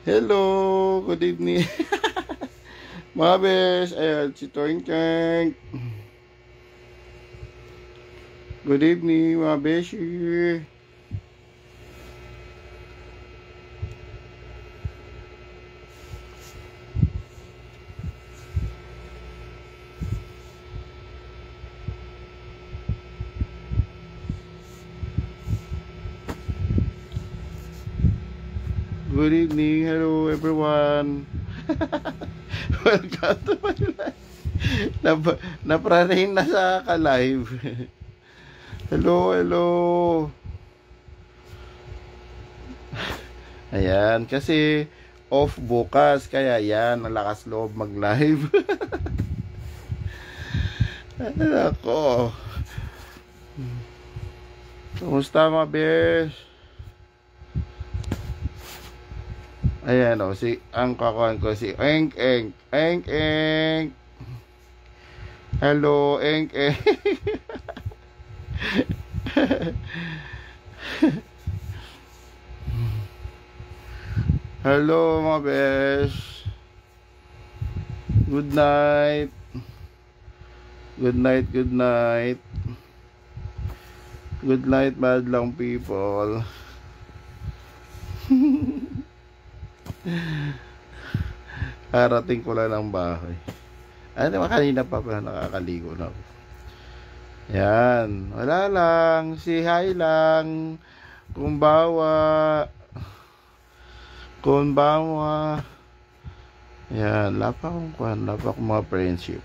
Hello, good evening. Mga bes, ayan, si Toink Toink. Good evening, mga beshi. Good evening, hello everyone. Welcome to my live. Napraning na sa ka-live. Hello, hello. Ayan, kasi off bukas, kaya yan, nalakas loob mag-live. Ako. Kumusta mga bes? Ayan o, ang kakuhan ko si Enk Enk. Enk Enk. Hello, Enk Enk. Hello mga bes. Good night. Good night, good night. Good night, madlang people. Karating ko lang ng bahay. Ano, kanina pa pala nakakaligo na ako. Yan, wala lang. Si hi lang. Kumbawa. Kumbawa. Yan, lapa akong mga friendship.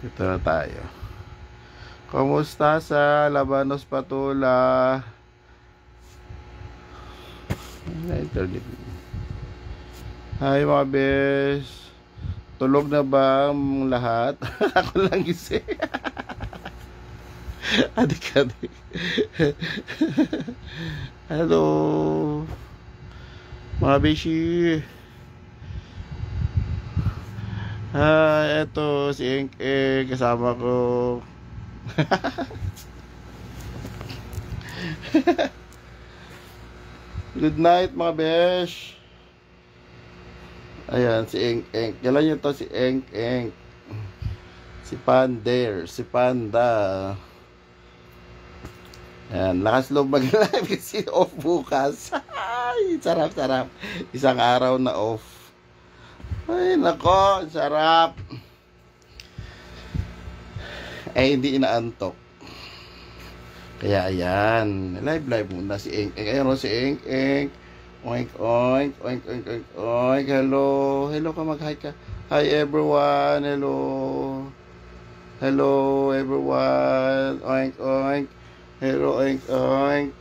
Ito na tayo. Kumusta sa Labanos Patula? Internet. Hi mga bes. Tulog na ba ang lahat? Ako lang gising. Adik-adik. Hello. Mga beshi. Eto si Enk kasama ko. Good night mga besh. Ayan si Enk Enk. Kailan nyo to si Enk Enk. Si Pander. Si Panda. Ayan. Lakas loob mag-live kasi off bukas. Ay, sarap. Isang araw na off. Ay, nako. Sarap. Hindi inaantok. Kaya ayan, live muna si Enk Enk. Ayan o si Enk Enk. Oink oink, oink oink oink oink. Hello ka, mag-hi ka. Hi everyone, hello everyone. Oink oink. Hello oink oink.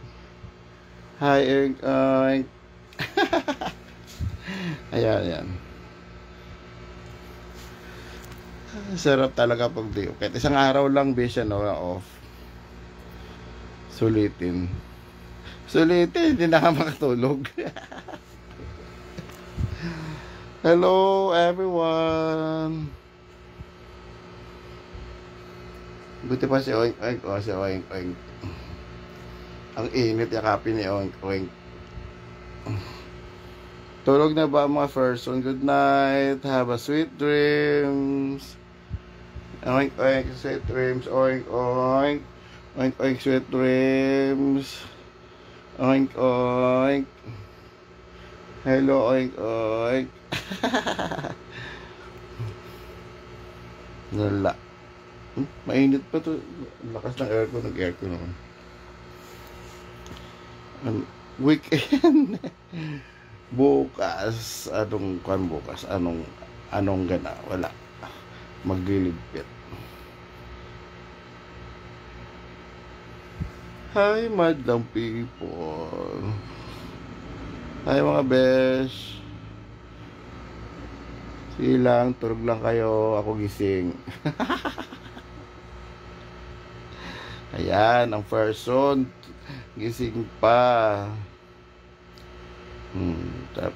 Hi oink oink. Ayan. Sarap talaga pag di. Kahit isang araw lang bisa no off. Sulitin, hindi na ka makatulog. Hello everyone. Buti pa si Oink Oink. Si Oink Oink. Ang init yakapin ni Oink Oink. Tulog na ba mga person? Good night. Have a sweet dreams. Oink Oink, sweet dreams. Oink Oink. Oink oink, sweet dreams. Oink oink. Hello oink oink. Nala. Mainit pa to. Lakas ng aircon. Nag-aircon naman. Weekend. Bukas. Anong gana? Wala. Magliligpit. Hi, madlang people. Hi, mga besh. Silang, turog lang kayo. Ako gising. Ayan, ang person. Gising pa.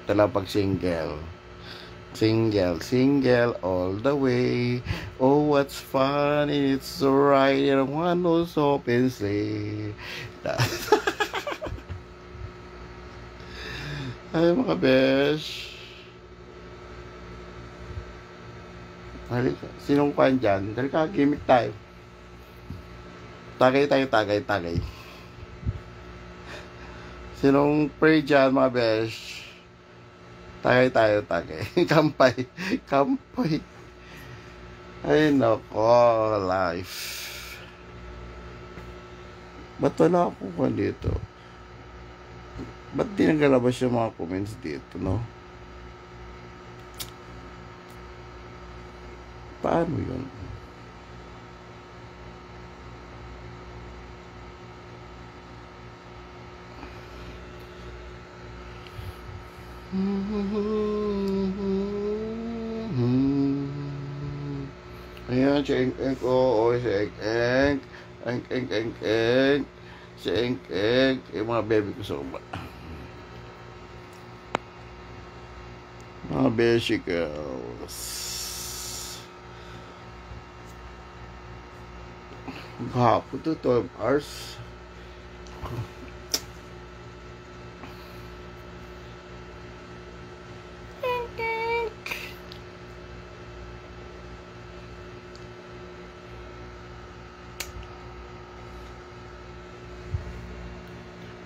Tala pag single. Single all the way. Oh, what's fun, it's so right. And one who's open sleigh. Ay, mga besh. Halika. Sinong kwan dyan? Halika, gimmick tayo. Tagay tayo, tagay. Sinong pray dyan, mga besh? Tagay tayo, tagay. Kampay. Ay, nako, life. Ba't wala ako kung dito? Ba't di nagalabas yung mga comments dito, no? Paano yun? Ayan, si Eng-Eng ko. Si Eng-Eng. Eng-Eng. Si Eng-Eng. Yung mga baby ko sa uba. Mga beshi girls. Gahapon to, 12 hours.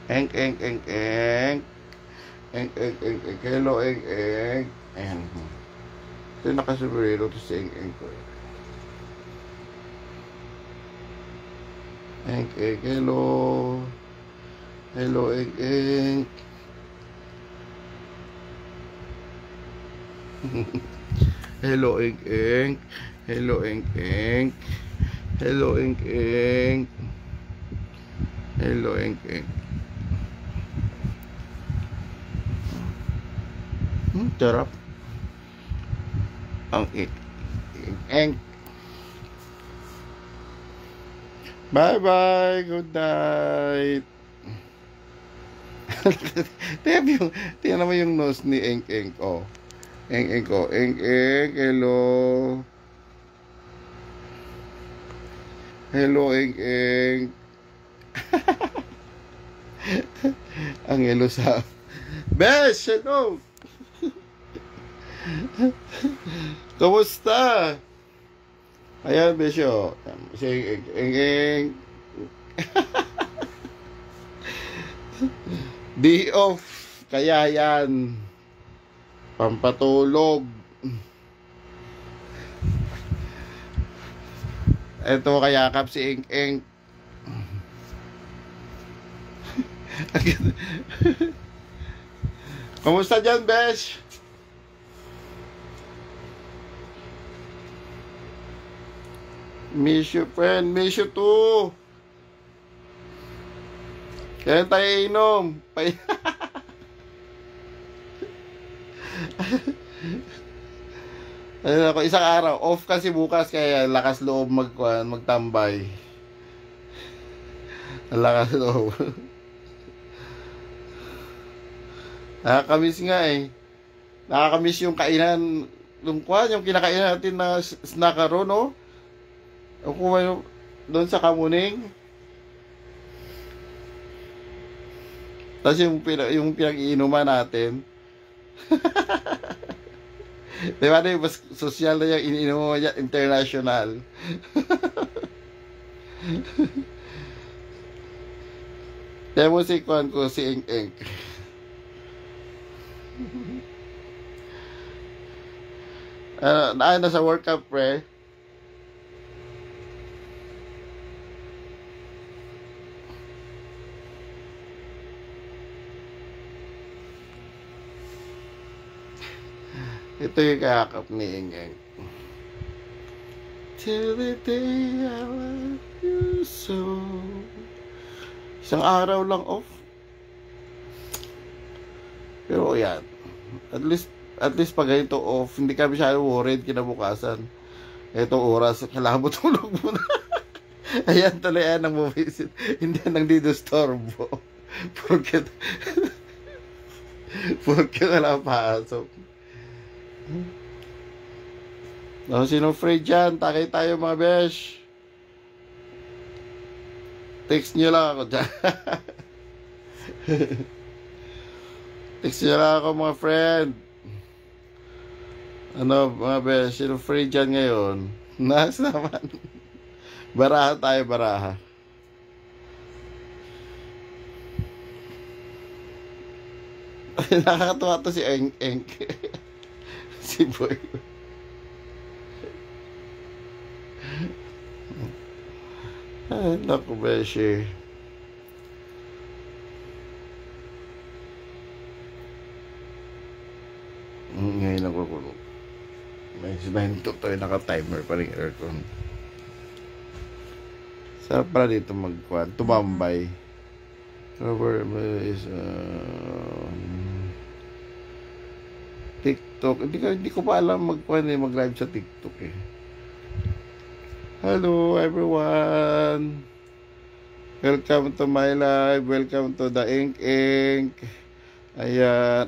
Eng. Hello, Eng. Ayan. Ito yung nakasumbrero to si Eng ko. Eng. Hello. Hello, Eng. Hello, Eng. Hello, Eng. Hello, Eng. Hello, Eng. Sarap. Ang Eng. Bye-bye. Good night. Tingnan mo yung nose ni Eng. Oh. Eng ko. Eng. Hello. Hello, Eng. Ang hello sa Besh, hello. Kamusta? Ayan, Besyo. Si Eng. Day off. Kaya yan. Pampatulog. Ito kayakap si Eng. Kamusta dyan, Besh? Miss you, friend. Miss you too. Kaya tayo inom. Ayun ako, isang araw. Off kasi bukas kaya lakas loob magtambay. Lakas loob. Nakakamiss nga eh. Nakakamiss yung kainan. Yung kinakainan natin na snackaro, no? O kung may doon sa Kamuning. Tapos yung pinag-iinuman natin. Diba na yung mas social na yung iniinuman niya, international. Kaya mo si Kwan ko, si Eng. Nasa World Cup, pre. Ito yung kakap ni Eng. Till the day I love you so. Isang araw lang off. Pero yan. At least pag ito off, hindi kami masyado worried kinabukasan. Itong oras, kailangan mo tulog muna. Ayan tuloy yan ang bumisit. Hindi nang didisturbo. Porque wala pasok. Sino free dyan? Takay tayo mga besh. Text nyo lang ako dyan. Text nyo lang ako mga friend. Ano mga besh, sino free dyan ngayon? Nas naman. Baraha tayo, baraha. Nakakatuwa to si Eng Eng. Si Boy. Ay, naku beshi. Ngayon ako kulo. May sinahinto tayo, naka-timer pa rin aircon. Sarap pala dito magkuhan, tumambay. Cover is TikTok. Hindi ko pa alam mag-live sa TikTok eh. Hello everyone. Welcome to my live. Welcome to the Ink Ink. Ayan.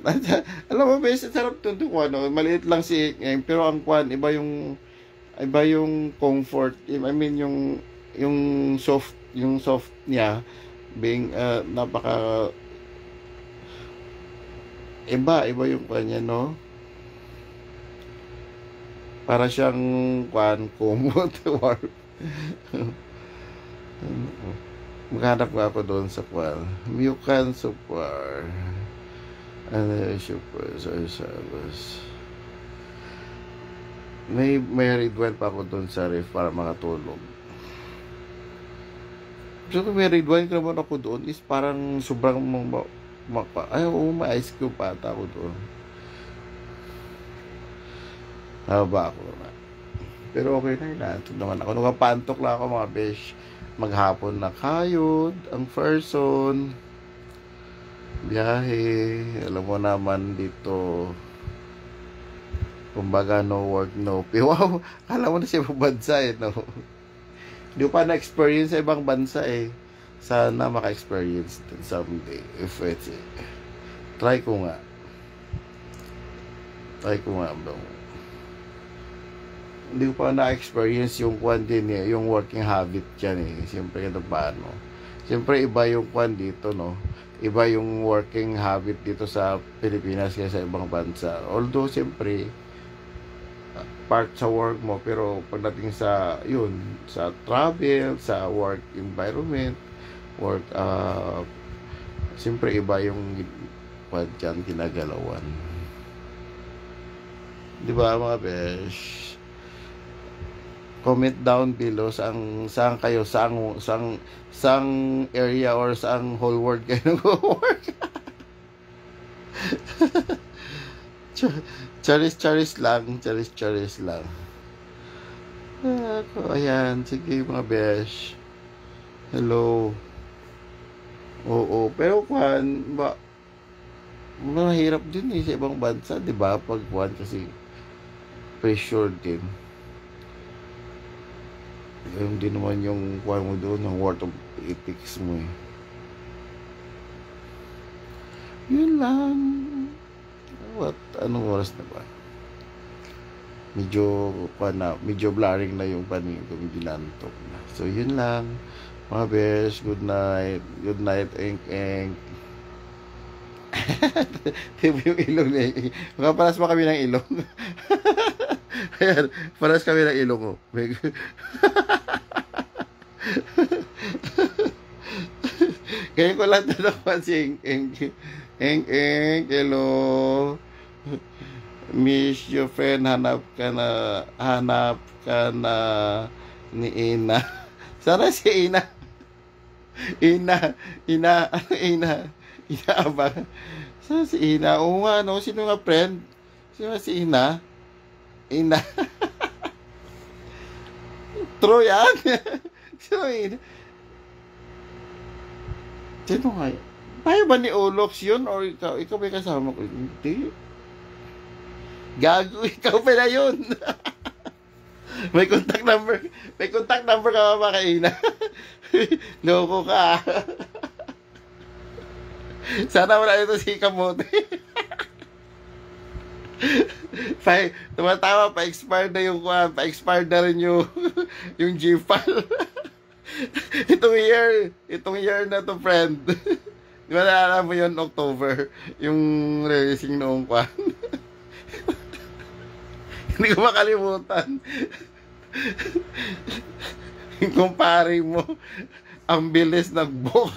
Alam mo, bes, sarap itong ano, maliit lang si Ink, pero ang kwan, iba yung comfort. I mean, yung soft niya, being, napaka, iba yung kwan niya, no? Para siyang, kwan, kumot, warp. Maghanap nga ako doon sa kwan. Mukan Super. Ano super sabas. May Ridwan pa ako doon sa ref para makatulog. So kung may Ridwan ka naman ako doon is parang sobrang ay oo, may ice cube pa ata ako doon. Haba ako naman. Pero okay na yun. Ito naman ako. Nakapantok lang ako mga besh. Maghapon na kayod. Ang person. Biyahe, alam mo naman dito, kumbaga no work, no pay. Wow, alam mo na siya bansa eh, no? Hindi pa na-experience sa ibang bansa eh. Sana maka-experience din someday. If it's try ko nga bro. Hindi ko pa na-experience yung kwan din eh, yung working habit dyan eh. Siyempre ito paano. Siyempre iba yung kwan dito, no? Iba yung working habit dito sa Pilipinas kaysa sa ibang bansa. Although, siyempre, part sa work mo, pero pagdating sa, sa travel, sa work environment, siyempre, iba yung dyan ginagalawan. Di ba, mga besh? Comment down below saan kayo, saang area or saang whole world kayo nag-work. Charis lang. Ayan, sige mga besh. Hello. Oo, pero kwan, mahirap din eh sa ibang bansa, di ba? Pag kwan kasi pressure din. Yung din naman yung kuha mo doon, yung worth of ethics mo eh. Yun lang. Anong oras na ba? Medyo blaring na yung panin ko, medyo nantok na. So yun lang. Mga besh, good night. Good night, Ink Ink. Yung ilong niya. Makaparas pa kami ng ilong. Ayan, paras kami ng ilong ko. Kaya ko lang tanapan si Eng. Hello. Miss your friend, hanap ka na ni Ina. Sana si Ina. Ina ba? Sana si Ina. Oo nga, no? Sino nga friend? Sino si Ina? True yan. Sino Ina? Sino nga yan? Payo ba ni Olox yun? Or ikaw? Ikaw ba kasama ko? Hindi. Gago, ikaw pala yun. May contact number ka ba kay Ina? Loko ka. Sana wala ito si Kamote. Tumatawa, pa-expired na yung pa-expired na rin yung G-File. Itong year na to, friend. Di ba naalala mo yun, October? Yung racing noong kwan? Hindi ko makalimutan. Yung kumpare mo, ang bilis nag-book.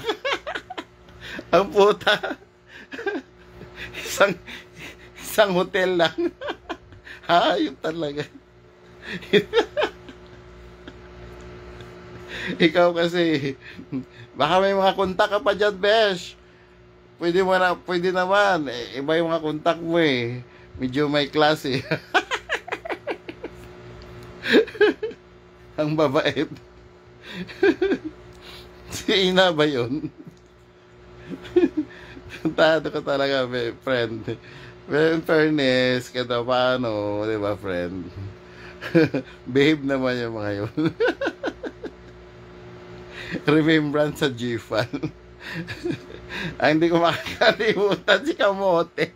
Ang puta. Isang hotel lang. Hayop talaga. Ikaw kasi, baka may mga kontak ka pa dyan, Besh. Pwede naman. Iba yung mga kontak mo eh. Medyo may klase. Ang babait. Si Ina ba yun? Tado ka talaga, friend. Well, in fairness, kada paano, di ba, friend? Behave naman yung mga yun. Remembrance sa G-Fan. Ay, hindi ko makakalimutan si Kamote.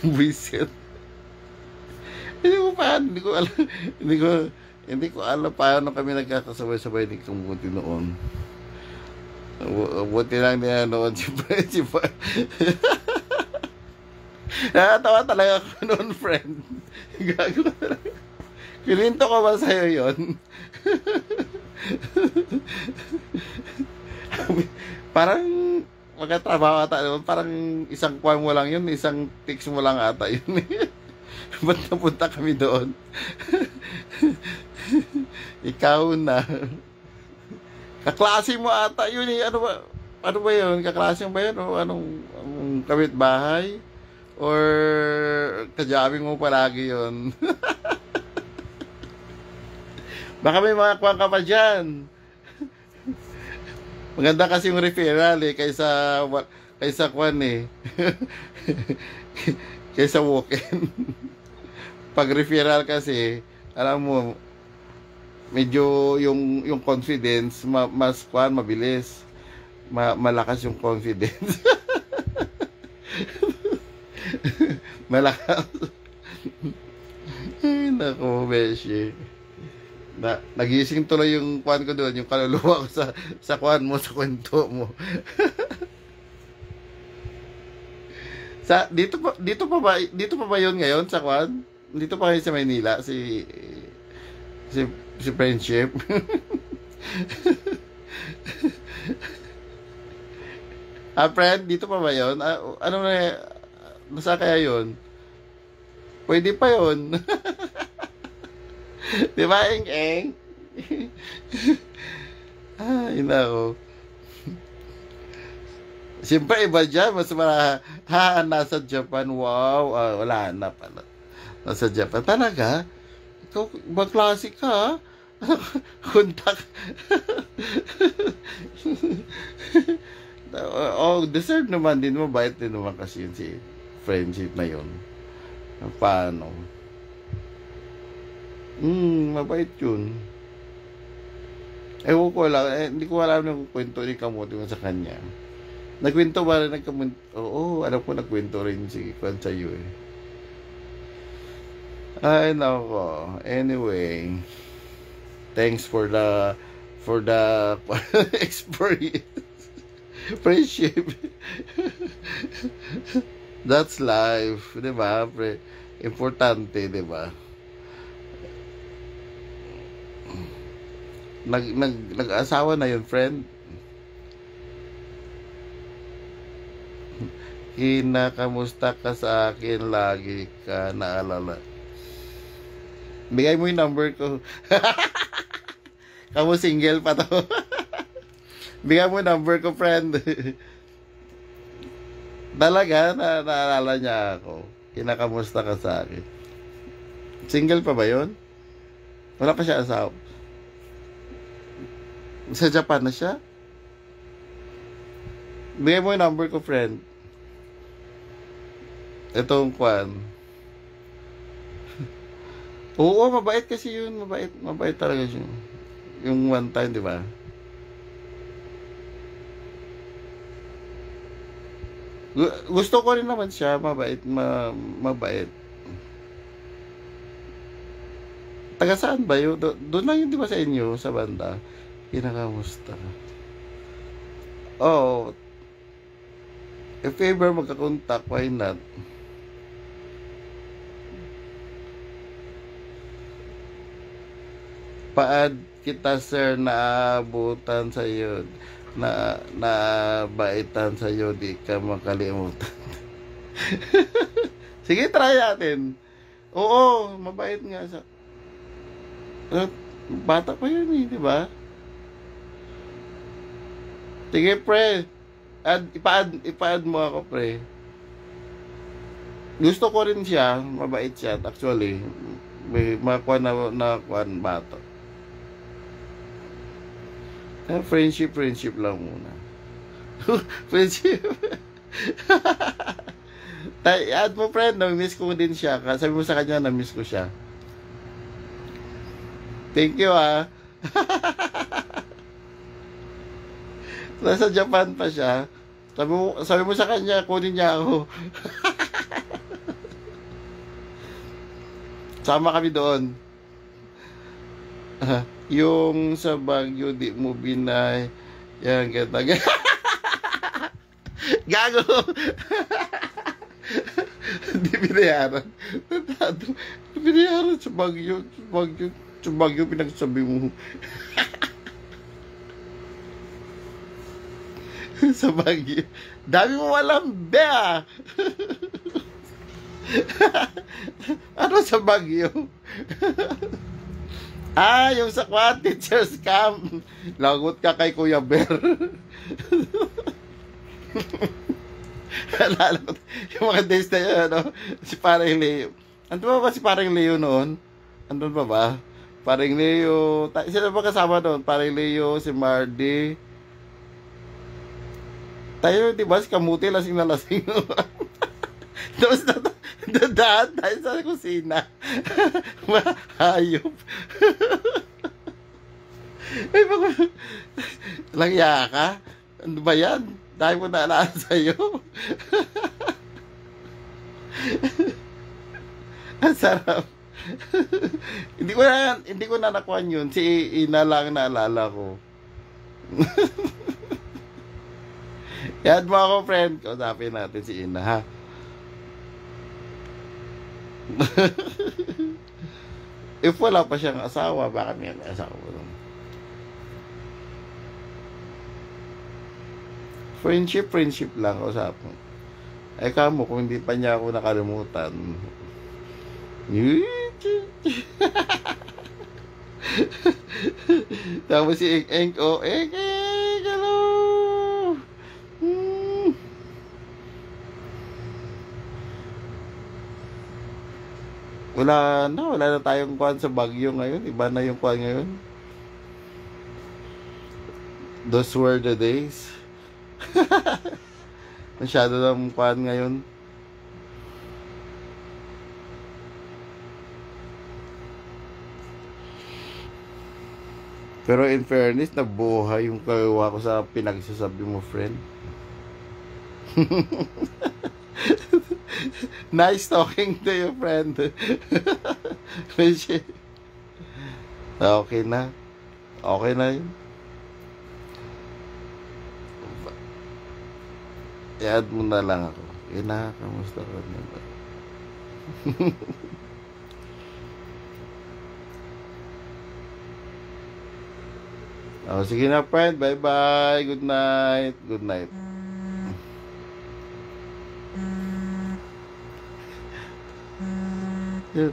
Buisit. Hindi ko alam. Hindi ko alam paano kami nagkakasabay-sabay ni Kamote noon. Buti lang niya noon si Nakatawa talaga ako noon, friend. Gago ka talaga. Kininto ko ba sa'yo yun? Parang magkatrabaho ata naman. Parang isang kwan mo lang yun. Isang text mo lang ata yun. Ba't napunta kami doon? Ikaw na. Kaklase mo ata yun eh. Ano ba yun? Kaklase mo ba yun? O anong kapitbahay? Or kajabi mo palagi yun? Baka may mga kuwang ka pa dyan. Maganda kasi yung referral eh. Kaysa kuwan eh. Kaysa walk-in. Pag referral kasi, alam mo, medyo yung confidence, mas kuwan, mabilis. Malakas yung confidence. Malakas. Ay, nako, Beshi. Nagising tuloy yung kwan ko doon, yung kaluluwa ko sa kwan mo, sa kwento mo. Dito pa ba yun ngayon sa kwan? Dito pa kayo sa Maynila si Friendship. Friend, dito pa ba yun? Ano na, nasa kaya yun? Pwede pa yun. Di ba, Eng? Ay, nako. Siyempre, iba dyan. Mas nasa Japan. Wow. Wala na pala. Nasa Japan. Talaga? Ikaw, ibang klase ka, kontak. Deserve naman din. Mabait din naman kasi yun si Friendship na yun. Paano? Mabait yun. Ewan ko lang, hindi ko alam yung kwento ni Kamote mo sa kanya. Nagkwento ba rin nagkamunto? Oo, alam ko nagkwento rin si Kwan sa iyo eh. Ay, nako. Anyway, thanks for the experience. Friendship. That's life, di ba? Importante, di ba? Nag-asawa na yun, friend. Kinakamusta ka sa akin, lagi ka naalala. Bigay mo yung number ko. Kamu single pa to. Bigay mo yung number ko, friend. Talaga, naalala niya ako. Kinakamusta ka sa akin. Single pa ba yun? Wala pa siya asawa. Sa Japan na siya? Bigay mo yung number ko, friend. Itong kwan. Oo, mabait kasi yun. Mabait talaga siya. Yung one time, di ba? Gusto ko rin naman siya. Mabait. Mabait. Taga saan ba yun? Doon lang yun, di ba, sa inyo? Sa banda. Kinakamusta ka? Oo. If ever magkakontak, why not? Paad kita, sir, naabutan sa'yo. Nabaitan sa'yo, di ka makalimutan. Sige, try natin. Oo, mabait nga sa... Bata pa yun eh, di ba? Sige, pre. Ipa-add mo ako, pre. Gusto ko rin siya. Mabait siya, actually. May makuha na bata. Friendship lang muna. Friendship. Add mo, friend. Na-miss ko din siya. Sabi mo sa kanya, na-miss ko siya. Thank you, ah. Nasa Japan pa siya. Sabi mo sa kanya, kunin niya ako. Sama kami doon. Yung sa Baguio, di mo binay. Yan, kita. Gago! Di binayaran. Binayaran sa Baguio. Sa Baguio, pinagsabi mo. Sa Baguio. Dami mo walang be, ah. Ano sa Baguio? Yung sa teacher scam. Lagot ka kay Kuya Bear. Alala ko, yung mga days na yun, ano? Si Parang Leo. Andun ba si Parang Leo noon? Andun ba? Parang Leo. Sila ba kasama doon? Parang Leo, si Mardy. Tayo, di ba? Si Kamuti, lasing na lasing. Tapos dadaan tayo sa kusina. Hayop. Ay, langya ka? Ano ba yan? Dahil mo naalala sa'yo. Ang sarap. Hindi ko na nakuhan yun. Si Ina lang naalala ko. Yan mo ako, friend. Kausapin natin si Ina, ha? If wala pa siyang asawa, baka may asawa mo. Friendship lang, kausapin. Ay, kamo, kung hindi pa niya ako nakalimutan. Tapos si Eng, hello! Wala na tayong kuhan sa Baguio ngayon. Iba na yung kuhan ngayon. Those were the days. Masyado ng kuhan ngayon. Pero in fairness, nabuhay yung kagawa ko sa pinagsasabi mo, friend. Nice talking to you, friend. Okay na. Okay na yun. I-add mo na lang ako. Kamusta ka na? Sige na, friend. Bye-bye. Good night. Good night. Yeah.